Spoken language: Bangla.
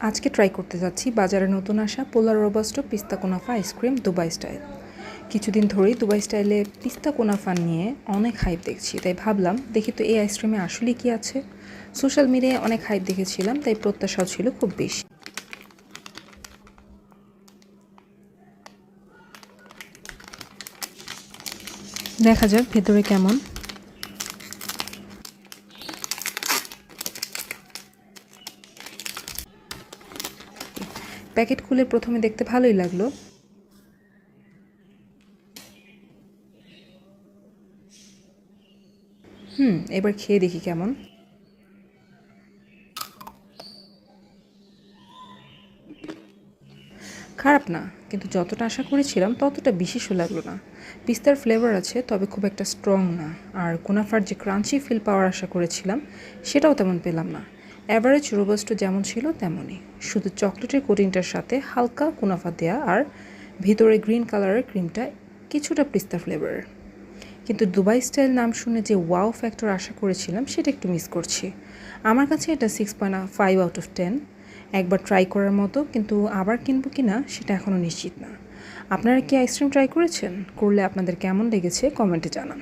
আজকে ট্রাই করতে যাচ্ছি বাজারে নতুন আসা পোলার রোবাস্টো পিস্তা কুনাফা আইসক্রিম দুবাই স্টাইল। কিছুদিন ধরেই দুবাই স্টাইলে পিস্তা কুনাফা নিয়ে অনেক হাইপ দেখছি, তাই ভাবলাম দেখি তো এই আইসক্রিমে আসলে কি আছে। সোশ্যাল মিডিয়ায় অনেক হাইপ দেখেছিলাম, তাই প্রত্যাশাও ছিল খুব বেশি। দেখা যাক ভেতরে কেমন। প্যাকেট খুলে প্রথমে দেখতে ভালোই লাগলো, এবার খেয়ে দেখি কেমন। খারাপ না, কিন্তু যতটা আশা করেছিলাম ততটা বিশেষও লাগলো না। পিস্তার ফ্লেভার আছে, তবে খুব একটা স্ট্রং না। আর কুনাফার যে ক্রাঞ্চি ফিল পাওয়ার আশা করেছিলাম সেটাও তেমন পেলাম না। অ্যাভারেজ রোবাস্টো যেমন ছিল তেমনই, শুধু চকলেটের কোটিংটার সাথে হালকা কুনাফা দেয়া আর ভিতরে গ্রিন কালারের ক্রিমটা কিছুটা পিস্তা ফ্লেভারের। কিন্তু দুবাই স্টাইল নাম শুনে যে ওয়াও ফ্যাক্টর আশা করেছিলাম সেটা একটু মিস করছি। আমার কাছে এটা 6.5 out of 10। একবার ট্রাই করার মতো, কিন্তু আবার কিনবো কি না সেটা এখনও নিশ্চিত না। আপনারা কি আইসক্রিম ট্রাই করেছেন? করলে আপনাদের কেমন লেগেছে কমেন্টে জানান।